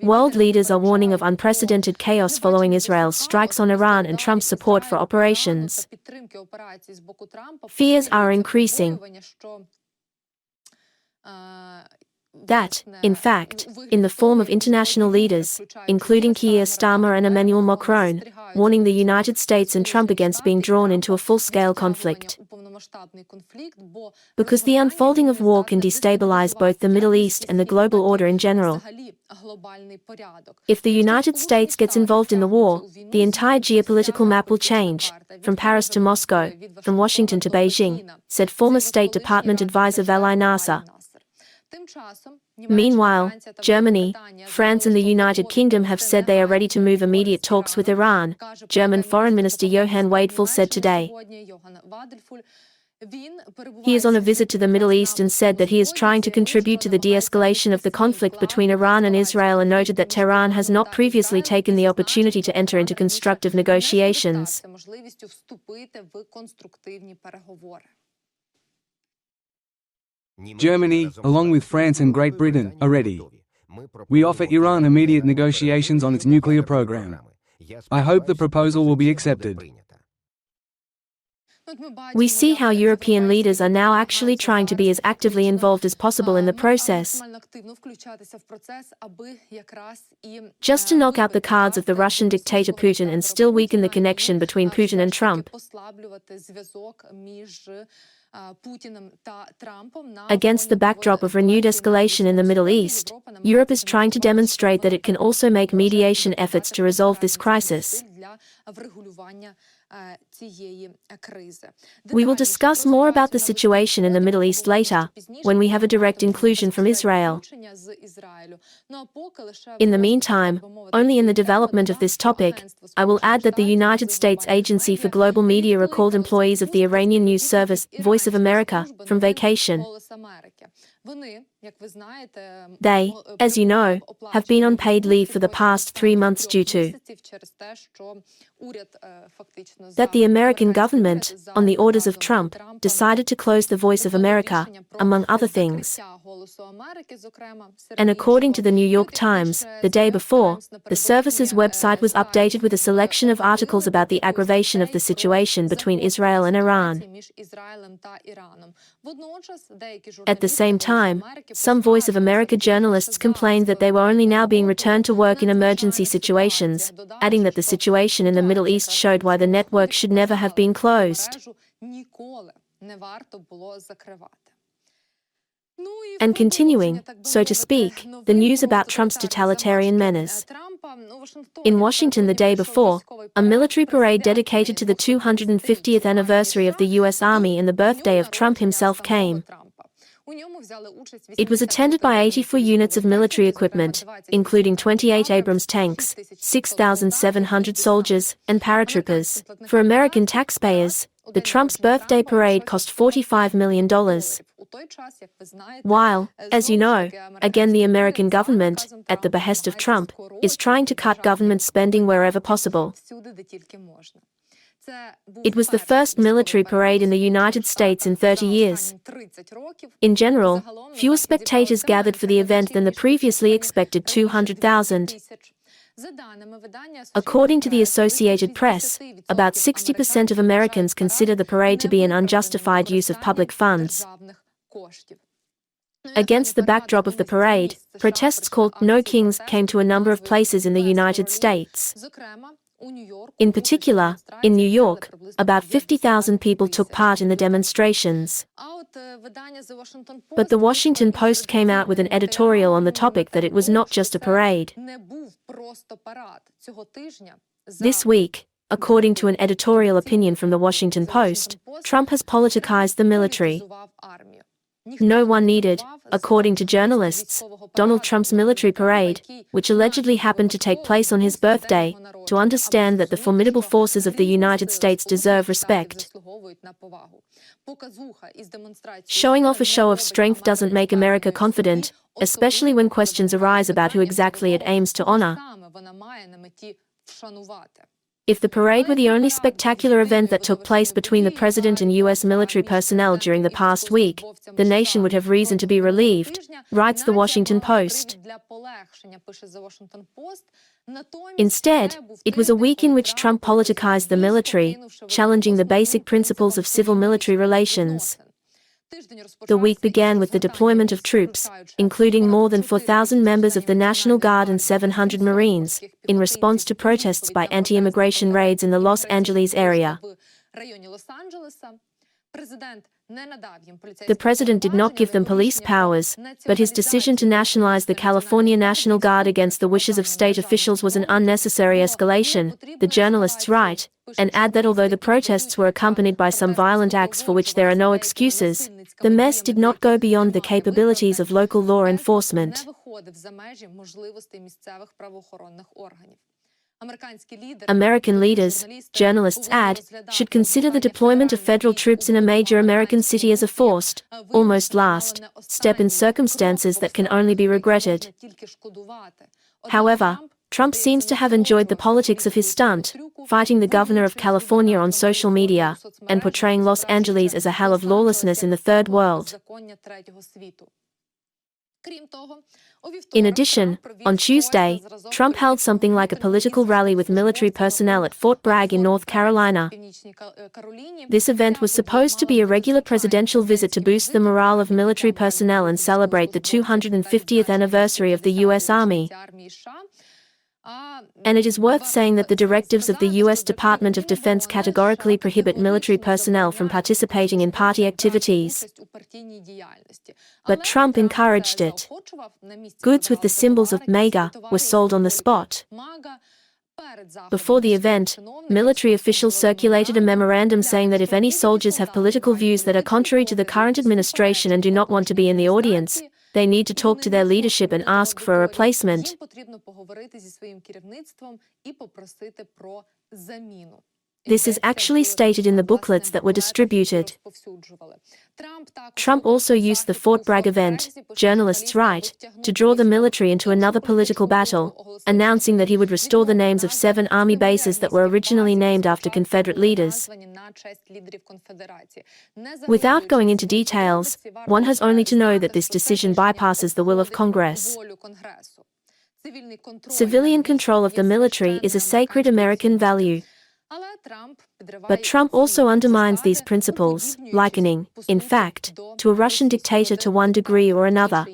World leaders are warning of unprecedented chaos following Israel's strikes on Iran and Trump's support for operations. Fears are increasing that, in fact, in the form of international leaders, including Keir Starmer and Emmanuel Macron, warning the United States and Trump against being drawn into a full-scale conflict. Because the unfolding of war can destabilize both the Middle East and the global order in general. If the United States gets involved in the war, the entire geopolitical map will change, from Paris to Moscow, from Washington to Beijing, said former State Department advisor Vala Nasr. Meanwhile, Germany, France and the United Kingdom have said they are ready to move immediate talks with Iran, German Foreign Minister Johann Wadeful said today. He is on a visit to the Middle East and said that he is trying to contribute to the de-escalation of the conflict between Iran and Israel and noted that Tehran has not previously taken the opportunity to enter into constructive negotiations. Germany, along with France and Great Britain, are ready. We offer Iran immediate negotiations on its nuclear program. I hope the proposal will be accepted. We see how European leaders are now actually trying to be as actively involved as possible in the process, just to knock out the cards of the Russian dictator Putin and still weaken the connection between Putin and Trump. Against the backdrop of renewed escalation in the Middle East, Europe is trying to demonstrate that it can also make mediation efforts to resolve this crisis. We will discuss more about the situation in the Middle East later, when we have a direct inclusion from Israel. In the meantime, only in the development of this topic, I will add that the United States Agency for Global Media recalled employees of the Iranian news service, Voice of America, from vacation. They, as you know, have been on paid leave for the past 3 months due to that the American government, on the orders of Trump, decided to close the Voice of America, among other things. And according to the New York Times, the day before, the service's website was updated with a selection of articles about the aggravation of the situation between Israel and Iran. At the same time, some Voice of America journalists complained that they were only now being returned to work in emergency situations, adding that the situation in the Middle East showed why the network should never have been closed. And continuing, so to speak, the news about Trump's totalitarian menace. In Washington the day before, a military parade dedicated to the 250th anniversary of the U.S. Army and the birthday of Trump himself came. It was attended by 84 units of military equipment, including 28 Abrams tanks, 6,700 soldiers, and paratroopers. For American taxpayers, the Trump's birthday parade cost $45 million. While, as you know, again the American government, at the behest of Trump, is trying to cut government spending wherever possible. It was the first military parade in the United States in 30 years. In general, fewer spectators gathered for the event than the previously expected 200,000. According to the Associated Press, about 60% of Americans consider the parade to be an unjustified use of public funds. Against the backdrop of the parade, protests called "No Kings" came to a number of places in the United States. In particular, in New York, about 50,000 people took part in the demonstrations. But the Washington Post came out with an editorial on the topic that it was not just a parade. This week, according to an editorial opinion from the Washington Post, Trump has politicized the military. No one needed, according to journalists, Donald Trump's military parade, which allegedly happened to take place on his birthday, to understand that the formidable forces of the United States deserve respect. Showing off a show of strength doesn't make America confident, especially when questions arise about who exactly it aims to honor. If the parade were the only spectacular event that took place between the president and U.S. military personnel during the past week, the nation would have reason to be relieved, writes the Washington Post. Instead, it was a week in which Trump politicized the military, challenging the basic principles of civil-military relations. The week began with the deployment of troops, including more than 4,000 members of the National Guard and 700 Marines, in response to protests by anti-immigration raids in the Los Angeles area. The president did not give them police powers, but his decision to nationalize the California National Guard against the wishes of state officials was an unnecessary escalation, the journalists write, and add that although the protests were accompanied by some violent acts for which there are no excuses, the mess did not go beyond the capabilities of local law enforcement. American leaders, journalists add, should consider the deployment of federal troops in a major American city as a forced, almost last, step in circumstances that can only be regretted. However, Trump seems to have enjoyed the politics of his stunt, fighting the governor of California on social media, and portraying Los Angeles as a hell of lawlessness in the Third World. In addition, on Tuesday, Trump held something like a political rally with military personnel at Fort Bragg in North Carolina. This event was supposed to be a regular presidential visit to boost the morale of military personnel and celebrate the 250th anniversary of the U.S. Army. And it is worth saying that the directives of the U.S. Department of Defense categorically prohibit military personnel from participating in party activities. But Trump encouraged it. Goods with the symbols of MAGA were sold on the spot. Before the event, military officials circulated a memorandum saying that if any soldiers have political views that are contrary to the current administration and do not want to be in the audience, they need to talk to their leadership and ask for a replacement. This is actually stated in the booklets that were distributed. Trump also used the Fort Bragg event, journalists write, to draw the military into another political battle, announcing that he would restore the names of 7 Army bases that were originally named after Confederate leaders. Without going into details, one has only to know that this decision bypasses the will of Congress. Civilian control of the military is a sacred American value. But Trump also undermines these principles, likening, in fact, to a Russian dictator to one degree or another.